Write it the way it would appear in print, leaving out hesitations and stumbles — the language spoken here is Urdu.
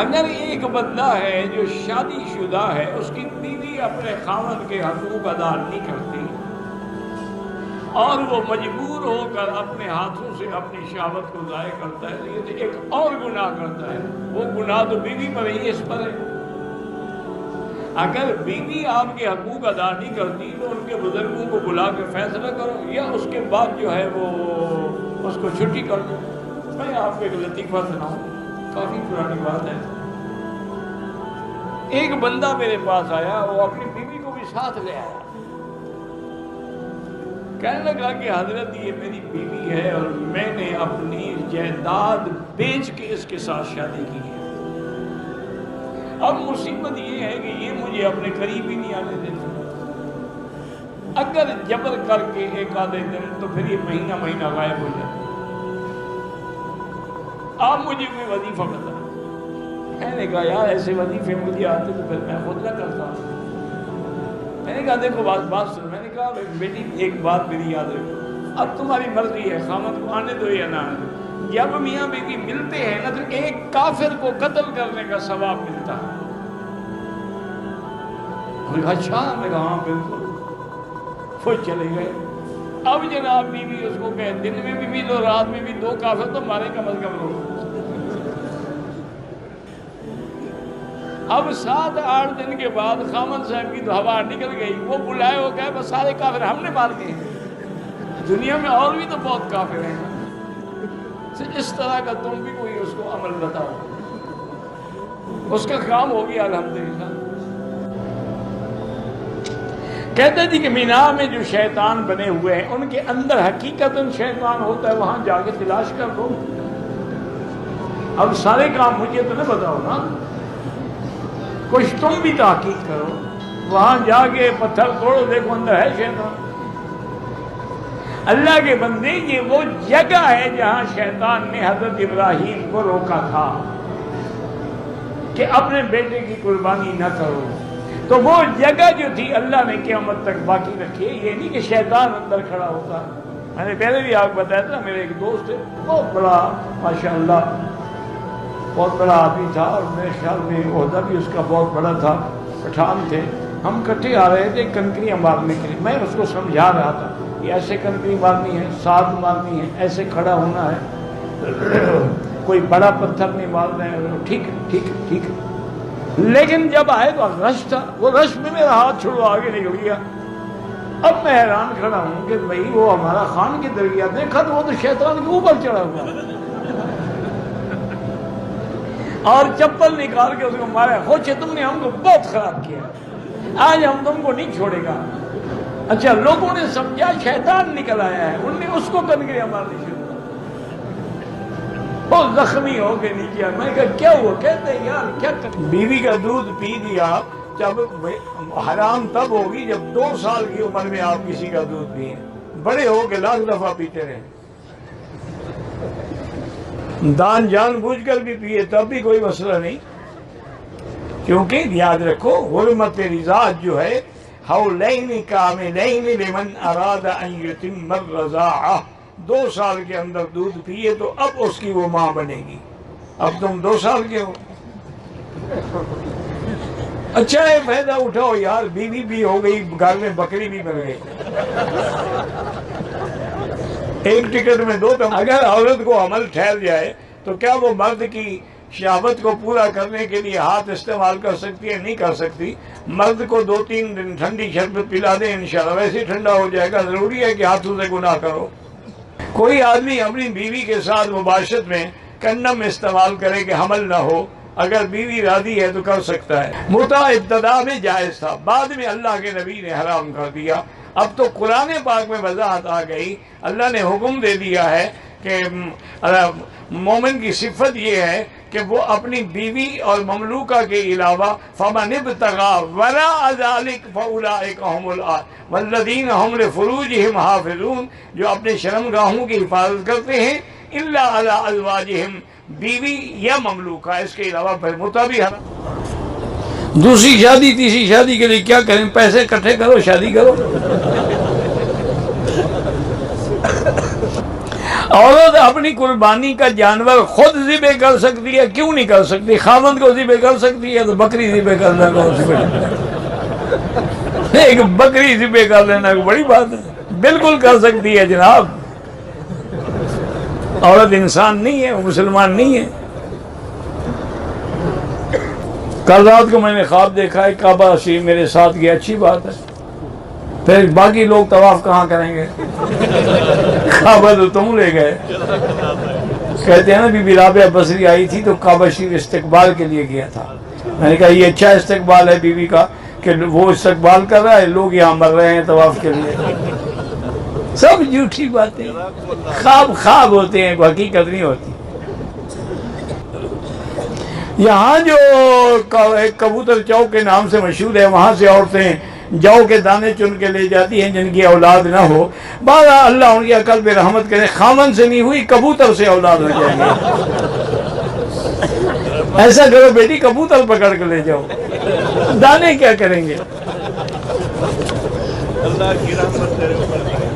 اگر ایک بندہ ہے جو شادی شدہ ہے، اس کی بیوی اپنے خاوند کے حقوق ادا نہیں کرتی اور وہ مجبور ہو کر اپنے ہاتھوں سے اپنی شہوت کو ضائع کرتا ہے، تو یہ تو ایک اور گناہ کرتا ہے۔ وہ گناہ تو بیوی پر ہی، اس پر ہے۔ اگر بیوی آپ کے حقوق ادا نہیں کرتی تو ان کے بزرگوں کو بلا کے فیصلہ کرو، یا اس کے بعد جو ہے وہ اس کو چھٹی کر دو۔ میں آپ کو ایک لطیفہ سناؤں، کافی پرانی بات ہے۔ ایک بندہ میرے پاس آیا، وہ اپنی بیوی کو بھی ساتھ لے آیا، کہنے لگا کہ حضرت یہ میری بیوی ہے اور میں نے اپنی جائیداد بیچ کے اس کے ساتھ شادی کی ہے۔ اب مصیبت یہ ہے کہ یہ مجھے اپنے قریب ہی نہیں آنے دیتی۔ اگر جبر کر کے ایک آدھے دن تو پھر یہ مہینہ مہینہ غائب ہو جاتا۔ آپ مجھے کوئی وظیفہ بتا۔ میں نے کہا یار ایسے وظیفے مجھے آتے تو پھر میں خود نہ کرتا ہوں۔ میں نے کہا دیکھو بات سن۔ میں نے کہا بیٹی ایک بات میری یاد رکھو، اب تمہاری مرضی ہے، خامد کو آنے دو یا نہ آنے دو۔ جب میاں بیوی ملتے ہیں نا تو ایک کافر کو قتل کرنے کا ثواب ملتا ہے۔ میں نے کہا اچھا؟ میں کہا ہاں بالکل۔ وہ چلے گئے۔ اب جناب بیوی اس کو کہے دن میں بھی ملو رات میں بھی، 2 کافر تو مارے کم از کم لوگ۔ اب 7-8 دن کے بعد خامد صاحب کی تو ہوا نکل گئی، وہ بلائے ہو گئے، بس سارے کافر ہم نے مار دیے ہیں، دنیا میں اور بھی تو بہت کافر ہیں۔ اس طرح کا تم بھی کوئی اس کو عمل بتاؤ، اس کا کام ہو گیا الحمدللہ۔ کہتے تھے کہ مینا میں جو شیطان بنے ہوئے ہیں ان کے اندر حقیقتاً شیطان ہوتا ہے، وہاں جا کے تلاش کر دو۔ اب سارے کام مجھے تو نہ بتاؤ نا، کچھ تم بھی تحقیق کرو، وہاں جا کے پتھر توڑو، دیکھو اندر ہے شیطان۔ اللہ کے بندے، یہ وہ جگہ ہے جہاں شیطان نے حضرت ابراہیم کو روکا تھا کہ اپنے بیٹے کی قربانی نہ کرو، تو وہ جگہ جو تھی اللہ نے قیامت تک باقی رکھی ہے۔ یہ نہیں کہ شیطان اندر کھڑا ہوتا۔ میں نے پہلے بھی آپ کو بتایا تھا، میرے ایک دوست ہے، بہت بڑا ماشاءاللہ بہت بڑا آدمی تھا، اور میرے خیال میں عہدہ بھی اس کا بہت بڑا تھا، پٹھان تھے۔ ہم کٹھے آ رہے تھے کنکریاں مارنے کے لیے، میں اس کو سمجھا رہا تھا کہ ایسے کنکری مارنی ہے، ساتھ مارنی ہے، ایسے کھڑا ہونا ہے، کوئی بڑا پتھر نہیں مارنا ہے۔ ٹھیک ہے ٹھیک ہے ٹھیک ہے۔ لیکن جب آئے تو رش تھا، وہ رش میں میرا ہاتھ چھوڑو آگے نکل گیا۔ اب میں حیران کھڑا ہوں کہ بھئی وہ ہمارا خان کی درگاہ دیکھا تو وہ تو شیطان کے اوپر چڑھا ہوا اور چپل نکال کے اس کو مارا۔ خوشے تم نے ہم کو بہت خراب کیا، آج ہم تم کو نہیں چھوڑے گا۔ اچھا لوگوں نے سمجھا شیطان نکل آیا ہے، انہوں نے اس کو کنکریاں مارنی شروع، بہت زخمی ہو کے نیچے آیا۔ میں کہا کیا ہوا؟ کہتے ہیں یار کیا بیوی کا دودھ پی دیا، جب حرام تب ہوگی جب 2 سال کی عمر میں آپ کسی کا دودھ پیئیں، بڑے ہو کے لاکھ دفعہ پیتے رہے، دان جان بوجھ کر بھی پیے تب بھی کوئی مسئلہ نہیں، کیونکہ یاد رکھو حرمت رضاعت جو ہے حولین کاملین لمن اراد ان یتم الرضاعہ، 2 سال کے اندر دودھ پیے تو اب اس کی وہ ماں بنے گی۔ اب تم 2 سال کے ہو، اچھا ہے فائدہ اٹھاؤ یار، بیوی بھی ہو گئی، گھر میں بکری بھی بن گئی، ایک ٹکٹ میں 2 تم۔ اگر عورت کو عمل ٹھہر جائے تو کیا وہ مرد کی شہوت کو پورا کرنے کے لیے ہاتھ استعمال کر سکتی ہے؟ نہیں کر سکتی۔ مرد کو 2-3 دن ٹھنڈی شربت پلا دیں، انشاءاللہ ویسے ٹھنڈا ہو جائے گا۔ ضروری ہے کہ ہاتھوں سے گناہ کرو؟ کوئی آدمی اپنی بیوی کے ساتھ مباشرت میں کنڈم استعمال کرے کہ حمل نہ ہو، اگر بیوی راضی ہے تو کر سکتا ہے۔ متع ابتدا میں جائز تھا، بعد میں اللہ کے نبی نے حرام کر دیا۔ اب تو قرآن پاک میں وضاحت آ گئی، اللہ نے حکم دے دیا ہے کہ مومن کی صفت یہ ہے کہ وہ اپنی بیوی اور مملوکہ کے علاوہ فَمَنِ ابْتَغَىٰ وَرَاءَ ذَلِكَ فَأُولَٰئِكَ هُمُ الْعَادُونَ وَالَّذِينَ هُمْ لِفُرُوجِهِمْ حَافِظُونَ، جو اپنے شرمگاہوں کی حفاظت کرتے ہیں، إِلَّا عَلَىٰ أَزْوَاجِهِمْ، بیوی یا مملوکہ، اس کے علاوہ پھر متع بھی حرام۔ دوسری شادی تیسری شادی کے لیے کیا کریں؟ پیسے اکٹھے کرو، شادی کرو۔ عورت اپنی قربانی کا جانور خود ذبح کر سکتی ہے، کیوں نہیں کر سکتی؟ خاوند کو ذبح کر سکتی ہے تو بکری ذبح کرنا کون سی بڑی بات ہے؟ ایک بکری ذبح کر لینا کوئی بڑی بات ہے؟ بالکل کر سکتی ہے جناب. عورت انسان نہیں ہے، وہ مسلمان نہیں ہے. کل رات کو میں نے خواب دیکھا ہے کعبہ شریف میرے ساتھ گیا، اچھی بات ہے، پھر باقی لوگ طواف کہاں کریں گے؟ کعبہ تو تم لے گئے. کہتے ہیں نا بی بی رابعہ بصری آئی تھی تو کعبہ شریف استقبال کے لیے گیا تھا. میں نے کہا یہ اچھا استقبال ہے بیوی کا کہ وہ استقبال کر رہا ہے، لوگ یہاں مر رہے ہیں طواف کے لیے. سب جھوٹی باتیں، خواب ہوتے ہیں، حقیقت نہیں ہوتی. یہاں جو ایک کبوتر چوک کے نام سے مشہور ہے، وہاں سے عورتیں جو کے دانے چن کے لے جاتی ہیں جن کی اولاد نہ ہو. بارہ اللہ ان کی عقل پہ رحمت کرے، خامن سے نہیں ہوئی کبوتر سے اولاد ہو جائے گی. ایسا کرو بیٹی، کبوتر پکڑ کے لے جاؤ، دانے کیا کریں گے؟ اللہ کی رحمت